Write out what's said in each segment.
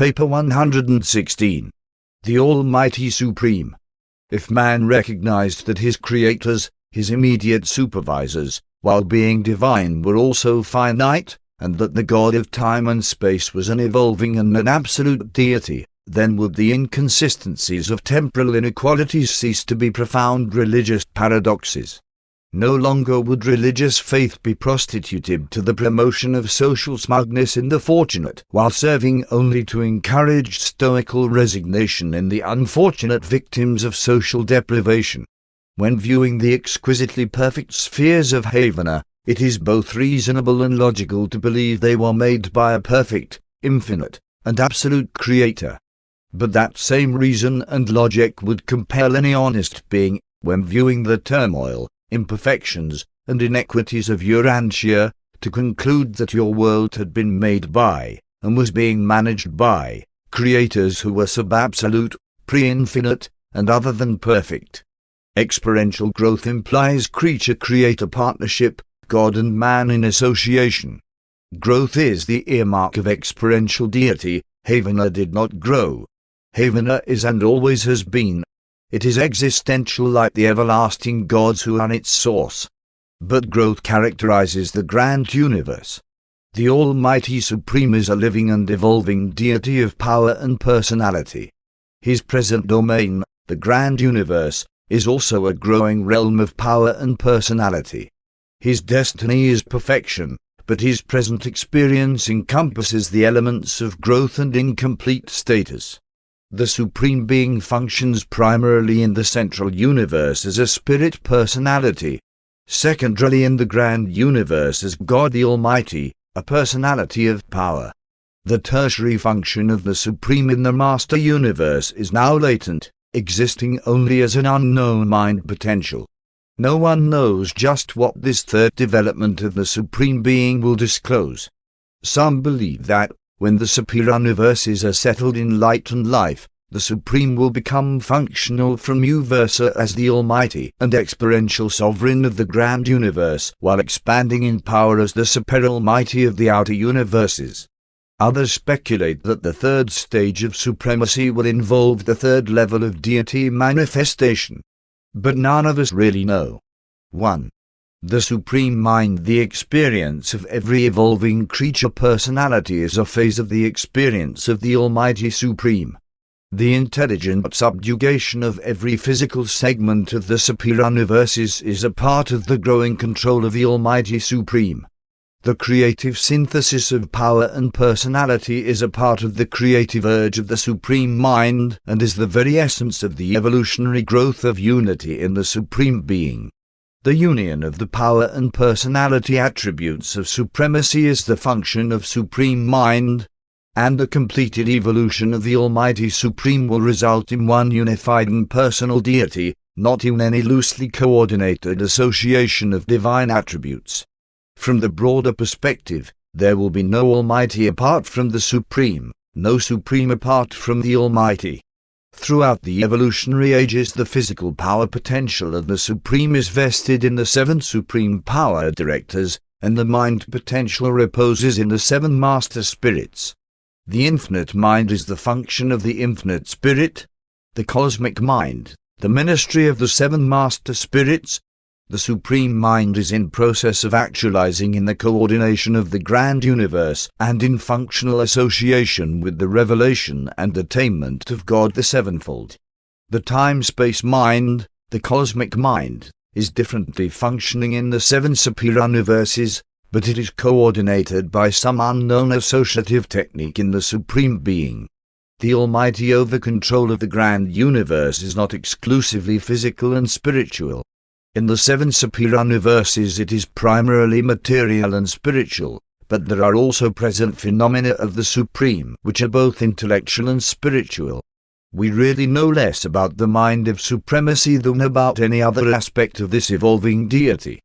Paper 116. The Almighty Supreme. If man recognized that his creators, his immediate supervisors, while being divine were also finite, and that the God of time and space was an evolving and an absolute deity, then would the inconsistencies of temporal inequalities cease to be profound religious paradoxes. No longer would religious faith be prostituted to the promotion of social smugness in the fortunate, while serving only to encourage stoical resignation in the unfortunate victims of social deprivation. When viewing the exquisitely perfect spheres of Havana, it is both reasonable and logical to believe they were made by a perfect, infinite, and absolute Creator. But that same reason and logic would compel any honest being, when viewing the turmoil, imperfections, and inequities of Urantia, to conclude that your world had been made by, and was being managed by, creators who were sub-absolute, pre-infinite, and other than perfect. Experiential growth implies creature-creator partnership, God and man in association. Growth is the earmark of experiential deity. Havana did not grow. Havana is and always has been. It is existential like the everlasting gods who are its source. But growth characterizes the grand universe. The Almighty Supreme is a living and evolving deity of power and personality. His present domain, the grand universe, is also a growing realm of power and personality. His destiny is perfection, but his present experience encompasses the elements of growth and incomplete status. The Supreme Being functions primarily in the central universe as a spirit personality, secondarily in the grand universe as God the Almighty, a personality of power. The tertiary function of the Supreme in the master universe is now latent, existing only as an unknown mind potential. No one knows just what this third development of the Supreme Being will disclose. Some believe that, when the superior universes are settled in light and life, the Supreme will become functional from versa as the Almighty and experiential sovereign of the grand universe, while expanding in power as the super Almighty of the outer universes. Others speculate that the third stage of supremacy will involve the third level of deity manifestation. But none of us really know. 1. The Supreme Mind. The experience of every evolving creature personality is a phase of the experience of the Almighty Supreme. The intelligent subjugation of every physical segment of the superior universes is a part of the growing control of the Almighty Supreme. The creative synthesis of power and personality is a part of the creative urge of the Supreme Mind and is the very essence of the evolutionary growth of unity in the Supreme Being. The union of the power and personality attributes of supremacy is the function of Supreme Mind, and the completed evolution of the Almighty Supreme will result in one unified and personal deity, not in any loosely coordinated association of divine attributes. From the broader perspective, there will be no Almighty apart from the Supreme, no Supreme apart from the Almighty. Throughout the evolutionary ages, the physical power potential of the Supreme is vested in the 7 Supreme Power Directors, and the mind potential reposes in the 7 Master Spirits. The infinite mind is the function of the infinite spirit, the cosmic mind, the ministry of the 7 Master Spirits. The Supreme Mind is in process of actualizing in the coordination of the grand universe and in functional association with the revelation and attainment of God the Sevenfold. The time-space mind, the cosmic mind, is differently functioning in the 7 superior universes, but it is coordinated by some unknown associative technique in the Supreme Being. The Almighty over control of the grand universe is not exclusively physical and spiritual. In the 7 superior universes it is primarily material and spiritual, but there are also present phenomena of the Supreme which are both intellectual and spiritual. We really know less about the mind of supremacy than about any other aspect of this evolving deity.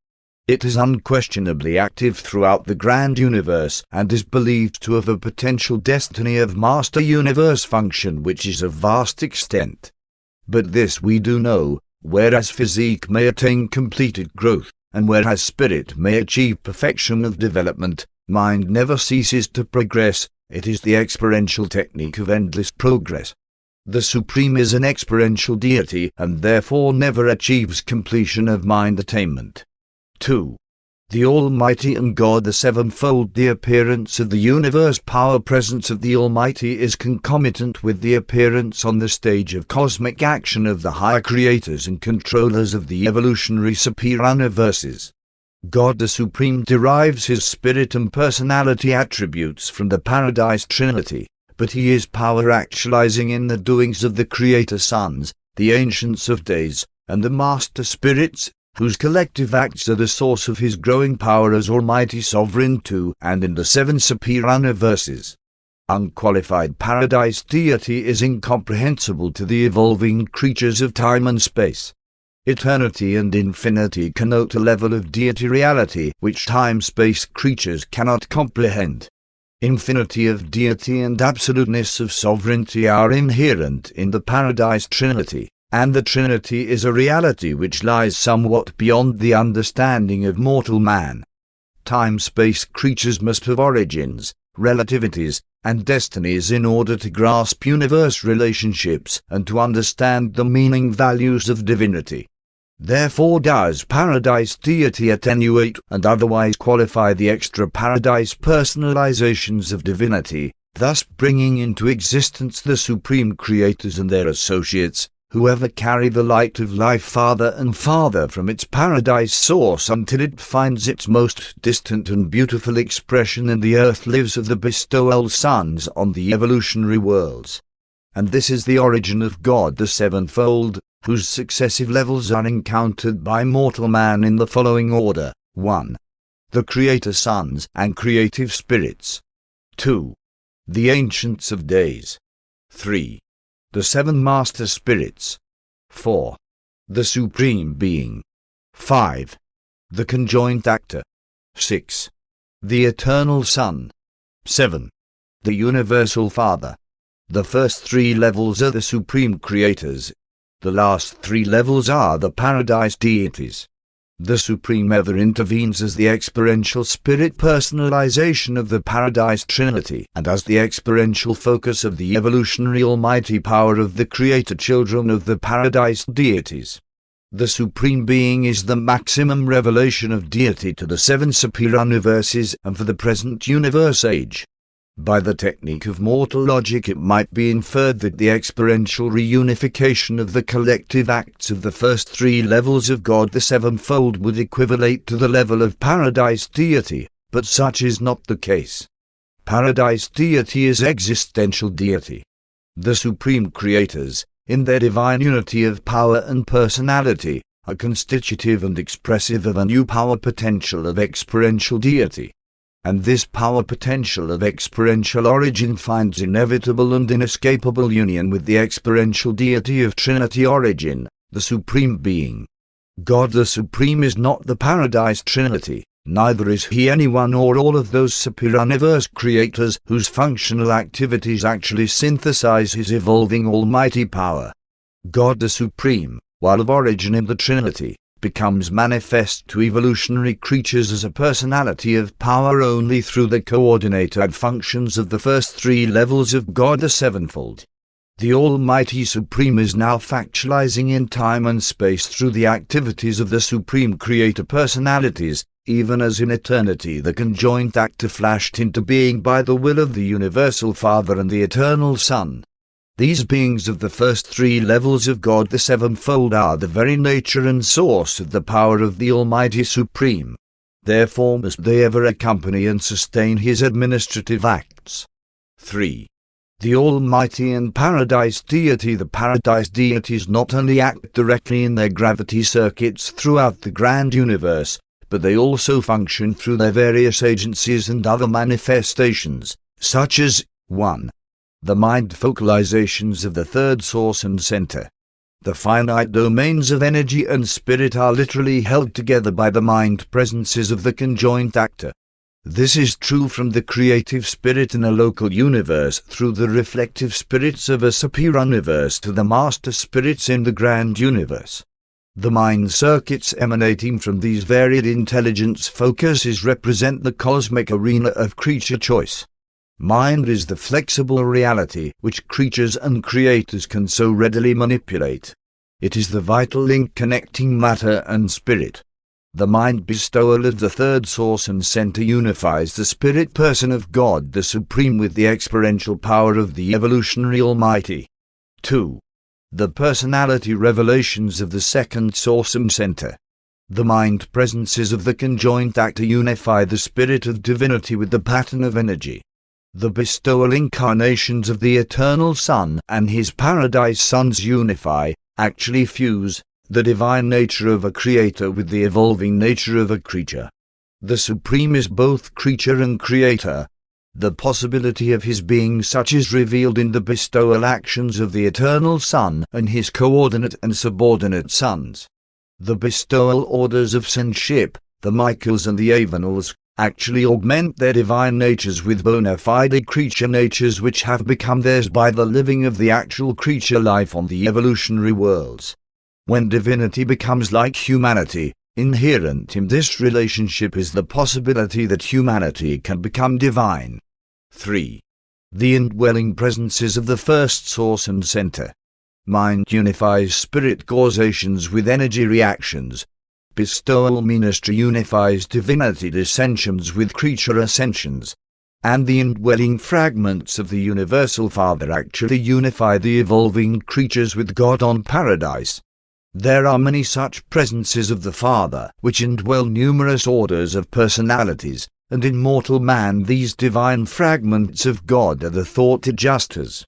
It is unquestionably active throughout the grand universe and is believed to have a potential destiny of master universe function which is of vast extent. But this we do know. Whereas physique may attain completed growth, and whereas spirit may achieve perfection of development, mind never ceases to progress, It is the experiential technique of endless progress. The Supreme is an experiential deity and therefore never achieves completion of mind attainment. 2. The Almighty and God the Sevenfold. The appearance of the universe power presence of the Almighty is concomitant with the appearance on the stage of cosmic action of the higher creators and controllers of the evolutionary superuniverses. God the Supreme derives his spirit and personality attributes from the Paradise Trinity, but he is power actualizing in the doings of the Creator Sons, the Ancients of Days, and the Master Spirits, whose collective acts are the source of his growing power as Almighty Sovereign too, and in the 7 superuniverses. Unqualified Paradise deity is incomprehensible to the evolving creatures of time and space. Eternity and infinity connote a level of deity reality which time-space creatures cannot comprehend. Infinity of deity and absoluteness of sovereignty are inherent in the Paradise Trinity, and the Trinity is a reality which lies somewhat beyond the understanding of mortal man. Time-space creatures must have origins, relativities, and destinies in order to grasp universe relationships and to understand the meaning values of divinity. Therefore does Paradise deity attenuate and otherwise qualify the extra-paradise personalizations of divinity, thus bringing into existence the supreme creators and their associates, whoever carry the light of life farther and farther from its paradise source until it finds its most distant and beautiful expression in the earth lives of the bestowal sons on the evolutionary worlds. And this is the origin of God the Sevenfold, whose successive levels are encountered by mortal man in the following order: 1. The Creator Sons and Creative Spirits. 2. The Ancients of Days. 3. The 7 Master Spirits. 4. The Supreme Being. 5. The Conjoint Actor. 6. The Eternal Son. 7. The Universal Father. The first 3 levels are the Supreme Creators. The last 3 levels are the Paradise deities. The Supreme ever intervenes as the experiential spirit personalization of the Paradise Trinity and as the experiential focus of the evolutionary almighty power of the Creator children of the Paradise deities. The Supreme Being is the maximum revelation of deity to the 7 superuniverses and for the present universe age. By the technique of mortal logic it might be inferred that the experiential reunification of the collective acts of the first 3 levels of God the Sevenfold would equivalate to the level of Paradise deity, but such is not the case. Paradise deity is existential deity. The Supreme Creators, in their divine unity of power and personality, are constitutive and expressive of a new power potential of experiential deity. And this power potential of experiential origin finds inevitable and inescapable union with the experiential deity of Trinity origin, the Supreme Being. God the Supreme is not the Paradise Trinity, neither is he any one or all of those superuniverse creators whose functional activities actually synthesize his evolving almighty power. God the Supreme, while of origin in the Trinity, becomes manifest to evolutionary creatures as a personality of power only through the coordinated functions of the first 3 levels of God the Sevenfold. The Almighty Supreme is now factualizing in time and space through the activities of the Supreme Creator personalities, even as in eternity the conjoint actor flashed into being by the will of the Universal Father and the Eternal Son. These beings of the first 3 levels of God the Sevenfold are the very nature and source of the power of the Almighty Supreme. Therefore must they ever accompany and sustain his administrative acts. 3. The Almighty and Paradise Deity. The Paradise Deities not only act directly in their gravity circuits throughout the grand universe, but they also function through their various agencies and other manifestations, such as 1. The mind focalizations of the third source and center. The finite domains of energy and spirit are literally held together by the mind presences of the conjoint actor. This is true from the creative spirit in a local universe through the reflective spirits of a superuniverse to the master spirits in the grand universe. The mind circuits emanating from these varied intelligence focuses represent the cosmic arena of creature choice. Mind is the flexible reality which creatures and creators can so readily manipulate. It is the vital link connecting matter and spirit. The mind bestowal of the third source and center unifies the spirit person of God the Supreme with the experiential power of the evolutionary Almighty. 2. The personality revelations of the second source and center. The mind presences of the conjoint actor unify the spirit of divinity with the pattern of energy. The bestowal incarnations of the eternal Son and his paradise sons unify, actually fuse, the divine nature of a creator with the evolving nature of a creature. The Supreme is both creature and creator. The possibility of his being such is revealed in the bestowal actions of the eternal Son and his coordinate and subordinate sons. The bestowal orders of sonship, the Michaels and the Avenals, actually augment their divine natures with bona fide creature natures which have become theirs by the living of the actual creature life on the evolutionary worlds. When divinity becomes like humanity, inherent in this relationship is the possibility that humanity can become divine. 3. The indwelling presences of the first source and center. Mind unifies spirit causations with energy reactions. Bestowal ministry unifies divinity dissensions with creature ascensions. And the indwelling fragments of the Universal Father actually unify the evolving creatures with God on paradise. There are many such presences of the Father, which indwell numerous orders of personalities, and in mortal man these divine fragments of God are the thought adjusters.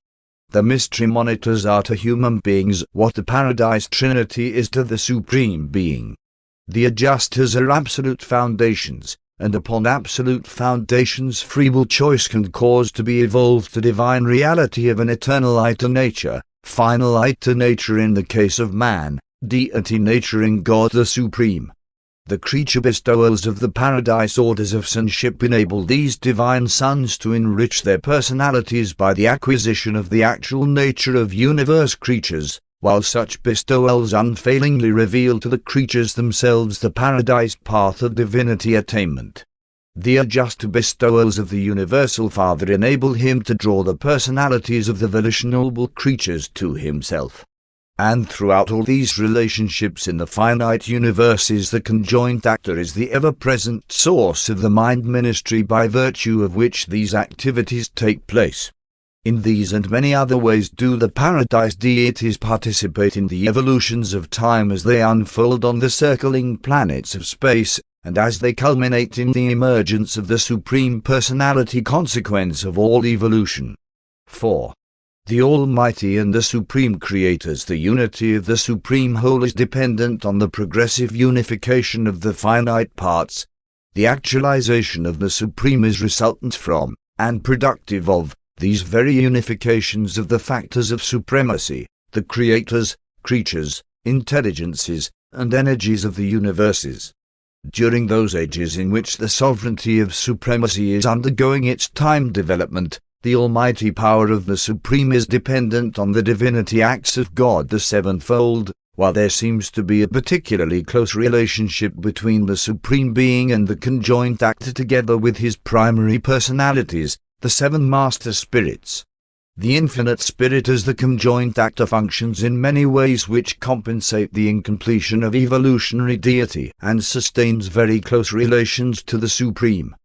The mystery monitors are to human beings what the Paradise Trinity is to the Supreme Being. The adjusters are absolute foundations, and upon absolute foundations free will choice can cause to be evolved the divine reality of an eternal iter nature, final iter nature in the case of man, deity nature in God the Supreme. The creature bestowals of the paradise orders of sonship enable these divine sons to enrich their personalities by the acquisition of the actual nature of universe creatures, while such bestowals unfailingly reveal to the creatures themselves the paradise path of divinity attainment. The adjusted bestowals of the Universal Father enable him to draw the personalities of the volitional creatures to himself. And throughout all these relationships in the finite universes the conjoint actor is the ever-present source of the mind ministry by virtue of which these activities take place. In these and many other ways do the paradise deities participate in the evolutions of time as they unfold on the circling planets of space, and as they culminate in the emergence of the Supreme Personality consequence of all evolution. 4. The Almighty and the Supreme Creators. The unity of the Supreme Whole is dependent on the progressive unification of the finite parts. The actualization of the Supreme is resultant from, and productive of, these very unifications of the factors of supremacy, the creators, creatures, intelligences, and energies of the universes. During those ages in which the sovereignty of supremacy is undergoing its time development, the almighty power of the Supreme is dependent on the divinity acts of God the sevenfold, while there seems to be a particularly close relationship between the Supreme Being and the conjoint actor together with his primary personalities, the seven master spirits. The infinite spirit as the conjoint actor functions in many ways which compensate the incompletion of evolutionary deity and sustains very close relations to the Supreme.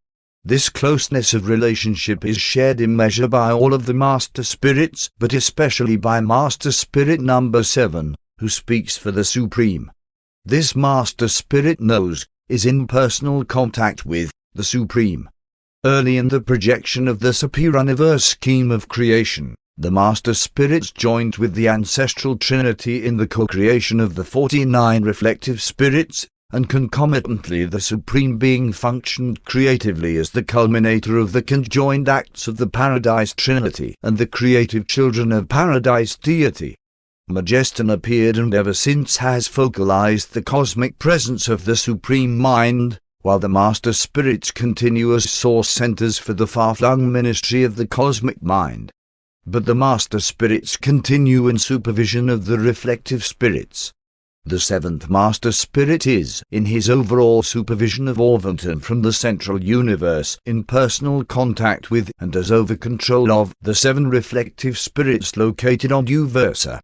This closeness of relationship is shared in measure by all of the master spirits, but especially by master spirit number 7, who speaks for the Supreme. This master spirit knows, is in personal contact with, the Supreme. Early in the projection of the superuniverse scheme of creation, the master spirits joined with the ancestral trinity in the co-creation of the 49 reflective spirits, and concomitantly the Supreme Being functioned creatively as the culminator of the conjoined acts of the Paradise Trinity and the creative children of Paradise Deity. Majeston appeared and ever since has focalized the cosmic presence of the Supreme Mind, while the Master Spirits continue as source centers for the far-flung ministry of the cosmic mind. But the Master Spirits continue in supervision of the reflective spirits. The seventh Master Spirit is, in his overall supervision of Orvonton from the central universe, in personal contact with and as over control of the seven reflective spirits located on Uversa.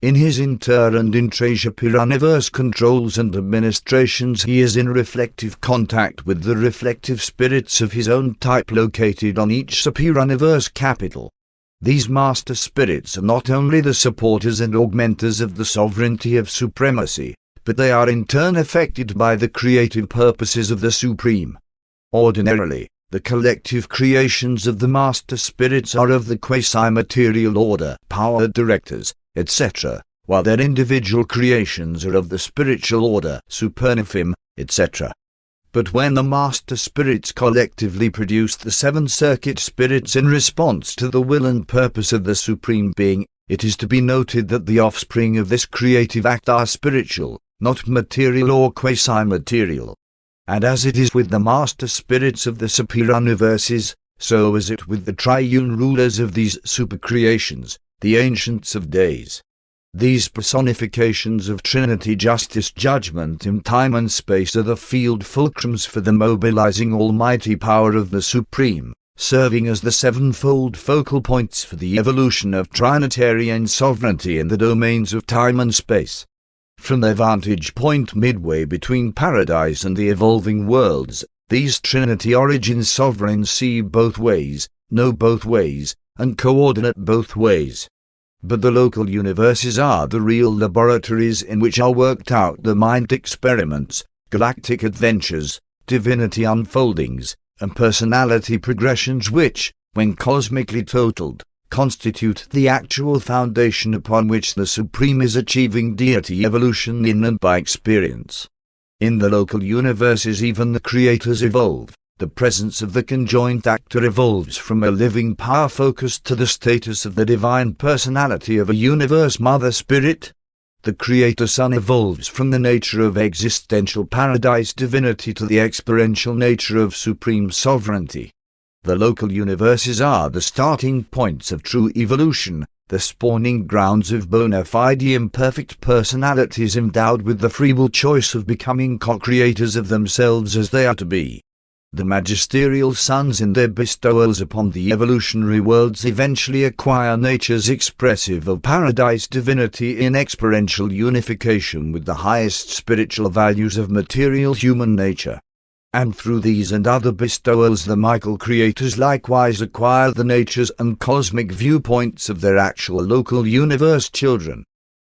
In his inter and intra-Shapiraniverse controls and administrations he is in reflective contact with the reflective spirits of his own type located on each Shapiraniverse capital. These master spirits are not only the supporters and augmenters of the sovereignty of supremacy, but they are in turn affected by the creative purposes of the Supreme. Ordinarily, the collective creations of the master spirits are of the quasi-material order, power directors, etc., while their individual creations are of the spiritual order, supernifim, etc. But when the master spirits collectively produce the seven circuit spirits in response to the will and purpose of the Supreme Being, it is to be noted that the offspring of this creative act are spiritual, not material or quasi-material. And as it is with the master spirits of the superuniverses, so is it with the triune rulers of these supercreations, the Ancients of Days. These personifications of Trinity justice judgment in time and space are the field fulcrums for the mobilizing almighty power of the Supreme, serving as the sevenfold focal points for the evolution of Trinitarian sovereignty in the domains of time and space. From their vantage point midway between paradise and the evolving worlds, these Trinity origin sovereigns see both ways, know both ways, and coordinate both ways. But the local universes are the real laboratories in which are worked out the mind experiments, galactic adventures, divinity unfoldings, and personality progressions which, when cosmically totaled, constitute the actual foundation upon which the Supreme is achieving deity evolution in and by experience. In the local universes even the creators evolve. The presence of the conjoint actor evolves from a living power focus to the status of the divine personality of a universe mother spirit. The creator sun evolves from the nature of existential paradise divinity to the experiential nature of supreme sovereignty. The local universes are the starting points of true evolution, the spawning grounds of bona fide imperfect personalities endowed with the free will choice of becoming co-creators of themselves as they are to be. The magisterial suns in their bestowals upon the evolutionary worlds eventually acquire natures expressive of paradise divinity in experiential unification with the highest spiritual values of material human nature. And through these and other bestowals the Michael creators likewise acquire the natures and cosmic viewpoints of their actual local universe children.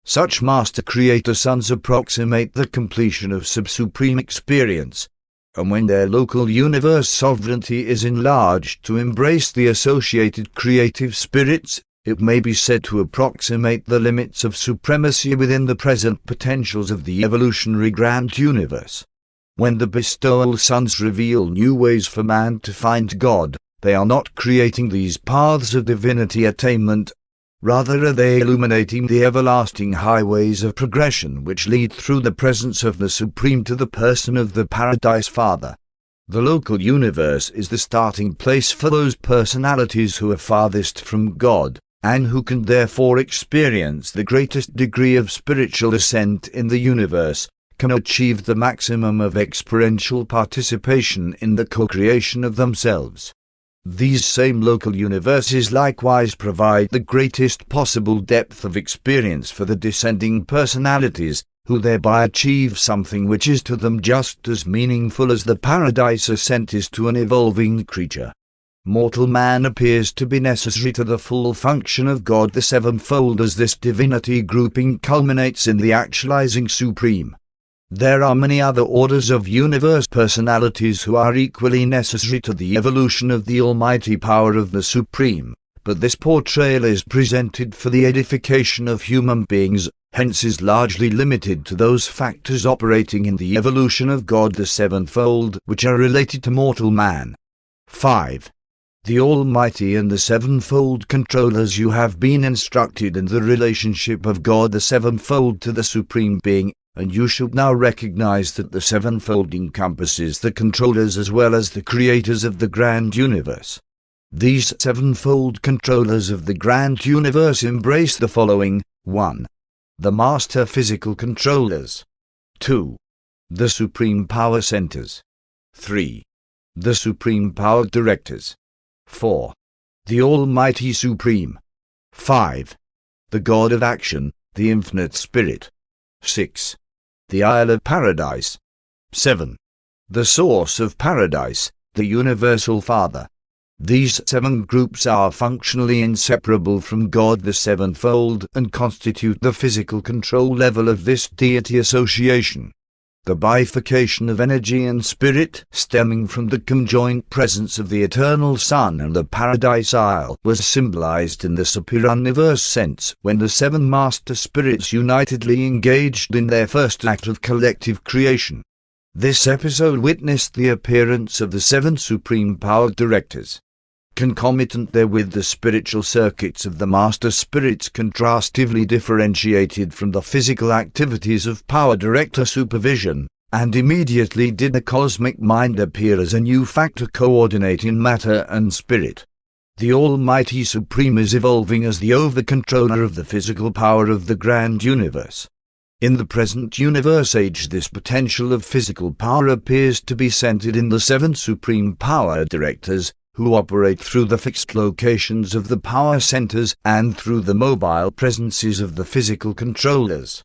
Such master creator suns approximate the completion of sub-supreme experience, and when their local universe sovereignty is enlarged to embrace the associated creative spirits, it may be said to approximate the limits of supremacy within the present potentials of the evolutionary grand universe. When the bestowal suns reveal new ways for man to find God, they are not creating these paths of divinity attainment. Rather are they illuminating the everlasting highways of progression which lead through the presence of the Supreme to the person of the Paradise Father. The local universe is the starting place for those personalities who are farthest from God, and who can therefore experience the greatest degree of spiritual ascent in the universe, can achieve the maximum of experiential participation in the co-creation of themselves. These same local universes likewise provide the greatest possible depth of experience for the descending personalities, who thereby achieve something which is to them just as meaningful as the paradise ascent is to an evolving creature. Mortal man appears to be necessary to the full function of God the sevenfold as this divinity grouping culminates in the actualizing Supreme. There are many other orders of universe personalities who are equally necessary to the evolution of the almighty power of the Supreme, but this portrayal is presented for the edification of human beings, hence is largely limited to those factors operating in the evolution of God the sevenfold which are related to mortal man. 5. The Almighty and the sevenfold controllers. You have been instructed in the relationship of God the sevenfold to the Supreme Being, and you should now recognize that the sevenfold encompasses the controllers as well as the creators of the grand universe. These sevenfold controllers of the grand universe embrace the following: 1. The master physical controllers. 2. The supreme power centers. 3. The supreme power directors. 4. The Almighty Supreme. 5. The God of Action, the Infinite Spirit. 6. The Isle of Paradise. 7. The Source of Paradise, the Universal Father. These 7 groups are functionally inseparable from God the sevenfold and constitute the physical control level of this deity association. The bifurcation of energy and spirit, stemming from the conjoined presence of the Eternal Son and the Paradise Isle, was symbolized in the superuniverse sense when the 7 master spirits unitedly engaged in their first act of collective creation. This episode witnessed the appearance of the 7 supreme power directors. Concomitant therewith, the spiritual circuits of the master spirits contrastively differentiated from the physical activities of power director supervision, and immediately did the cosmic mind appear as a new factor coordinating matter and spirit. The Almighty Supreme is evolving as the over-controller of the physical power of the grand universe. In the present universe age, this potential of physical power appears to be centered in the 7 supreme power directors, who operate through the fixed locations of the power centers and through the mobile presences of the physical controllers.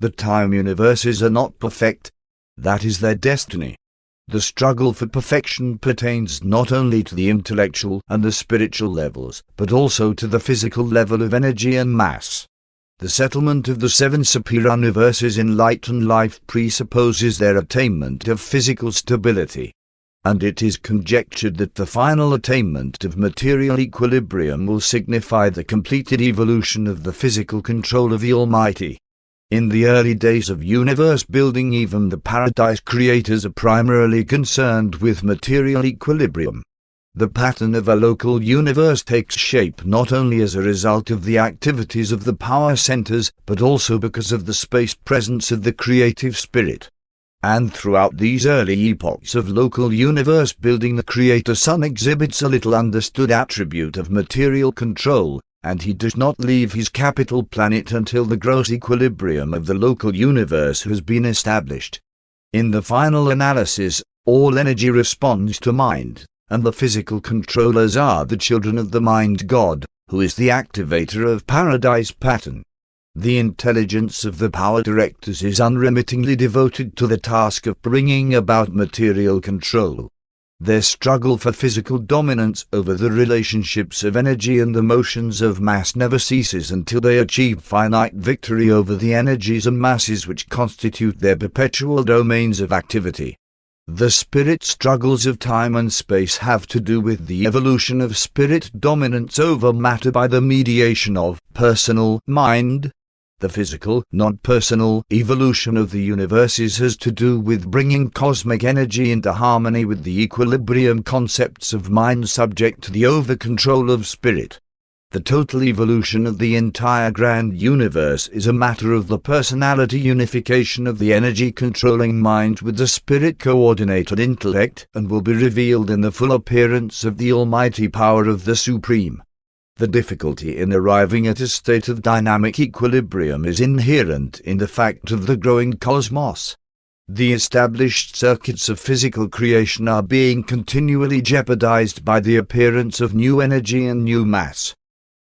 The time universes are not perfect. That is their destiny. The struggle for perfection pertains not only to the intellectual and the spiritual levels, but also to the physical level of energy and mass. The settlement of the 7 superuniverses in light and life presupposes their attainment of physical stability, and it is conjectured that the final attainment of material equilibrium will signify the completed evolution of the physical control of the Almighty. In the early days of universe building, even the paradise creators are primarily concerned with material equilibrium. The pattern of a local universe takes shape not only as a result of the activities of the power centers, but also because of the space presence of the creative spirit. And throughout these early epochs of local universe building, the Creator Son exhibits a little understood attribute of material control, and he does not leave his capital planet until the gross equilibrium of the local universe has been established. In the final analysis, all energy responds to mind, and the physical controllers are the children of the mind God, who is the activator of paradise pattern. The intelligence of the power directors is unremittingly devoted to the task of bringing about material control. Their struggle for physical dominance over the relationships of energy and the motions of mass never ceases until they achieve finite victory over the energies and masses which constitute their perpetual domains of activity. The spirit struggles of time and space have to do with the evolution of spirit dominance over matter by the mediation of personal mind. The physical, non-personal evolution of the universes has to do with bringing cosmic energy into harmony with the equilibrium concepts of mind subject to the over-control of spirit. The total evolution of the entire grand universe is a matter of the personality unification of the energy-controlling mind with the spirit-coordinated intellect, and will be revealed in the full appearance of the almighty power of the Supreme. The difficulty in arriving at a state of dynamic equilibrium is inherent in the fact of the growing cosmos. The established circuits of physical creation are being continually jeopardized by the appearance of new energy and new mass.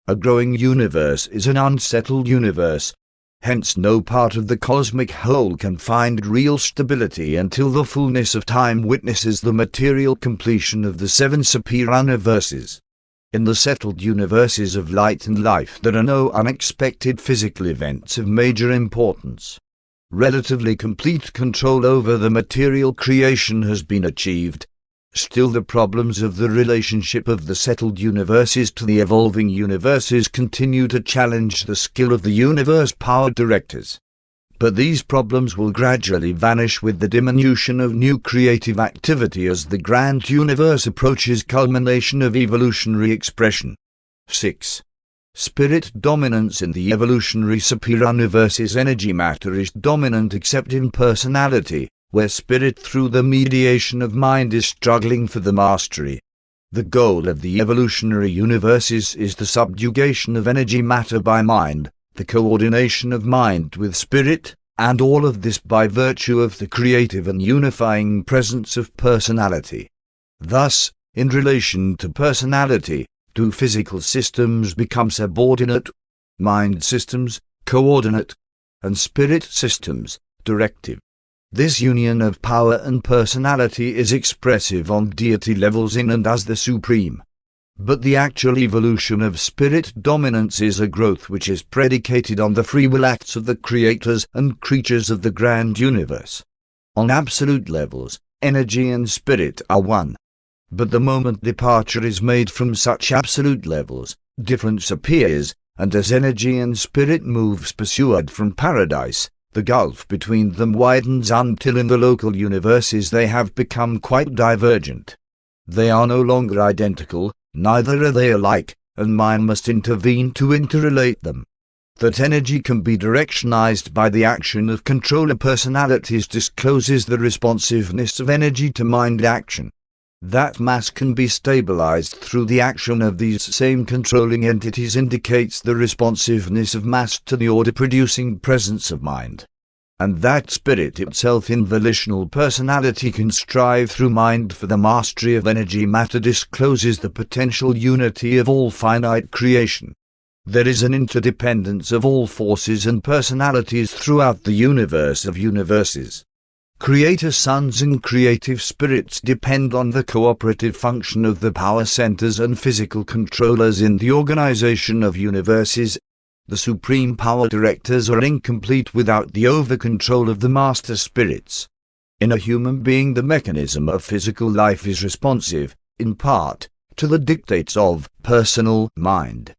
A growing universe is an unsettled universe. Hence no part of the cosmic whole can find real stability until the fullness of time witnesses the material completion of the 7 superuniverses. In the settled universes of light and life there are no unexpected physical events of major importance. Relatively complete control over the material creation has been achieved. Still, the problems of the relationship of the settled universes to the evolving universes continue to challenge the skill of the universe power directors. But these problems will gradually vanish with the diminution of new creative activity as the grand universe approaches culmination of evolutionary expression. 6. Spirit dominance in the evolutionary superuniverse's energy matter is dominant except in personality, where spirit through the mediation of mind is struggling for the mastery. The goal of the evolutionary universes is the subjugation of energy matter by mind, the coordination of mind with spirit, and all of this by virtue of the creative and unifying presence of personality. Thus, in relation to personality, two physical systems become subordinate: mind systems, coordinate, and spirit systems, directive. This union of power and personality is expressive on deity levels in and as the supreme. But the actual evolution of spirit dominance is a growth which is predicated on the free will acts of the creators and creatures of the grand universe. On absolute levels, energy and spirit are one. But the moment departure is made from such absolute levels, difference appears, and as energy and spirit moves pursued from paradise, the gulf between them widens until in the local universes they have become quite divergent. They are no longer identical, neither are they alike, and mind must intervene to interrelate them. That energy can be directionized by the action of controller personalities discloses the responsiveness of energy to mind action. That mass can be stabilized through the action of these same controlling entities indicates the responsiveness of mass to the order-producing presence of mind. And that spirit itself in volitional personality can strive through mind for the mastery of energy matter discloses the potential unity of all finite creation. There is an interdependence of all forces and personalities throughout the universe of universes. Creator sons and creative spirits depend on the cooperative function of the power centers and physical controllers in the organization of universes. The supreme power directors are incomplete without the over-control of the master spirits. In a human being the mechanism of physical life is responsive, in part, to the dictates of personal mind.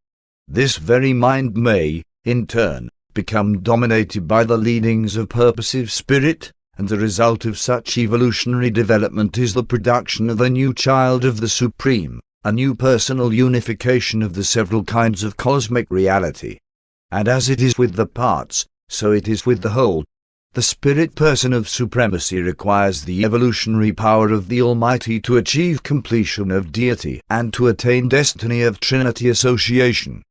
This very mind may, in turn, become dominated by the leadings of purposive spirit, and the result of such evolutionary development is the production of a new child of the Supreme, a new personal unification of the several kinds of cosmic reality. And as it is with the parts, so it is with the whole. The spirit person of supremacy requires the evolutionary power of the Almighty to achieve completion of deity and to attain destiny of Trinity association.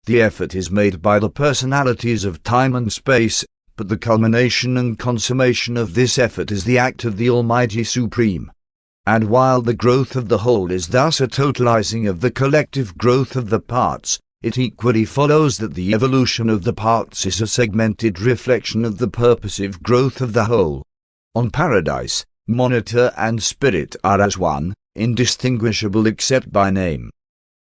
The effort is made by the personalities of time and space, but the culmination and consummation of this effort is the act of the Almighty Supreme. And while the growth of the whole is thus a totalizing of the collective growth of the parts, it equally follows that the evolution of the parts is a segmented reflection of the purposive growth of the whole. On paradise, monitor and spirit are as one, indistinguishable except by name.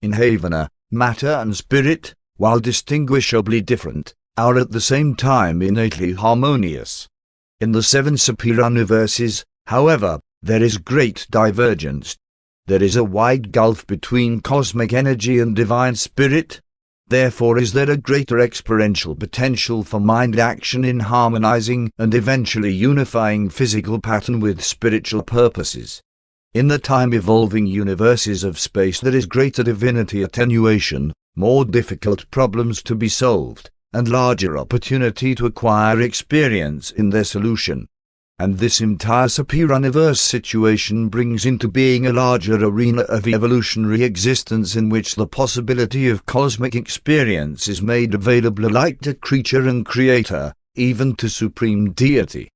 In Havana, matter and spirit, while distinguishably different, are at the same time innately harmonious. In the seven superior universes, however, there is great divergence. There is a wide gulf between cosmic energy and divine spirit. Therefore is there a greater experiential potential for mind action in harmonizing and eventually unifying physical pattern with spiritual purposes. In the time-evolving universes of space there is greater divinity attenuation, more difficult problems to be solved, and larger opportunity to acquire experience in their solution. And this entire superior universe situation brings into being a larger arena of evolutionary existence in which the possibility of cosmic experience is made available alike to creature and creator, even to supreme deity.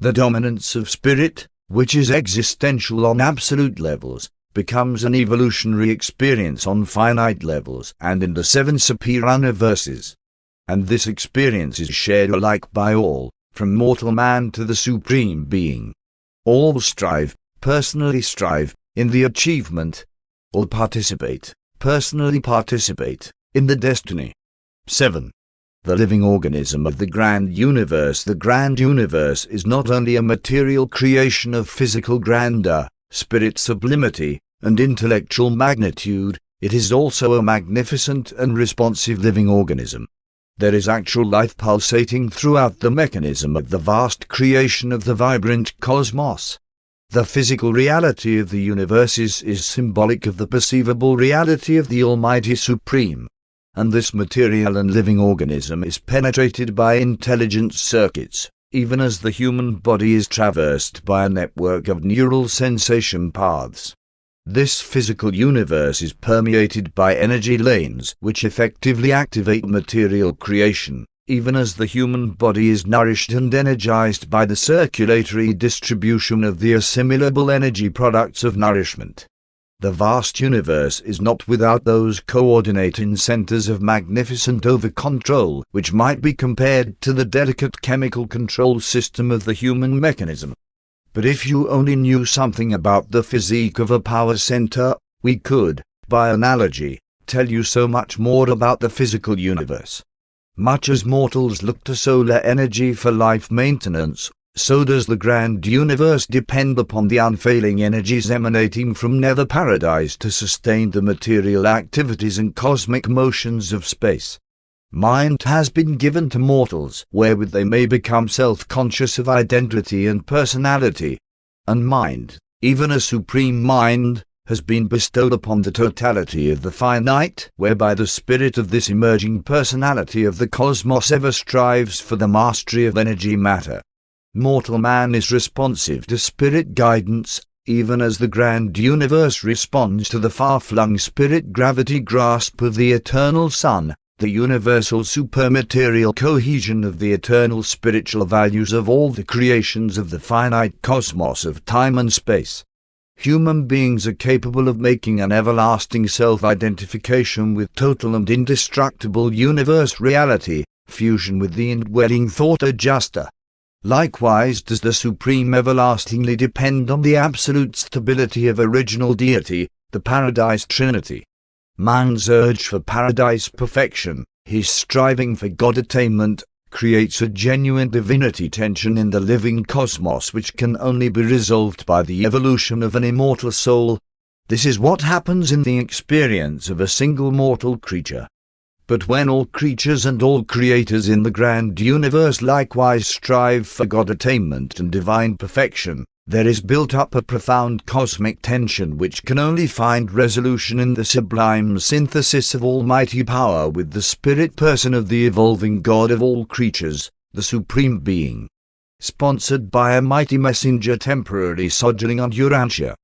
The dominance of spirit, which is existential on absolute levels, becomes an evolutionary experience on finite levels and in the seven superior universes. And this experience is shared alike by all, from mortal man to the Supreme Being. All personally strive, in the achievement. All personally participate, in the destiny. 7. The living organism of the grand universe. The grand universe is not only a material creation of physical grandeur, spirit sublimity, and intellectual magnitude, it is also a magnificent and responsive living organism. There is actual life pulsating throughout the mechanism of the vast creation of the vibrant cosmos. The physical reality of the universes is symbolic of the perceivable reality of the Almighty Supreme. And this material and living organism is penetrated by intelligent circuits, even as the human body is traversed by a network of neural sensation paths. This physical universe is permeated by energy lanes which effectively activate material creation, even as the human body is nourished and energized by the circulatory distribution of the assimilable energy products of nourishment. The vast universe is not without those coordinating centers of magnificent over-control which might be compared to the delicate chemical control system of the human mechanism. But if you only knew something about the physique of a power center, we could, by analogy, tell you so much more about the physical universe. Much as mortals look to solar energy for life maintenance, so does the grand universe depend upon the unfailing energies emanating from nether paradise to sustain the material activities and cosmic motions of space. Mind has been given to mortals wherewith they may become self-conscious of identity and personality, and mind, even a supreme mind, has been bestowed upon the totality of the finite, whereby the spirit of this emerging personality of the cosmos ever strives for the mastery of energy matter. Mortal man is responsive to spirit guidance, even as the grand universe responds to the far-flung spirit gravity grasp of the eternal sun, the universal supermaterial cohesion of the eternal spiritual values of all the creations of the finite cosmos of time and space. Human beings are capable of making an everlasting self-identification with total and indestructible universe reality, fusion with the indwelling thought adjuster. Likewise does the Supreme everlastingly depend on the absolute stability of original deity, the Paradise Trinity. Man's urge for paradise perfection, his striving for God attainment, creates a genuine divinity tension in the living cosmos which can only be resolved by the evolution of an immortal soul. This is what happens in the experience of a single mortal creature. But when all creatures and all creators in the grand universe likewise strive for God attainment and divine perfection, there is built up a profound cosmic tension which can only find resolution in the sublime synthesis of almighty power with the spirit person of the evolving God of all creatures, the Supreme Being. Sponsored by a mighty messenger temporarily sojourning on Urantia.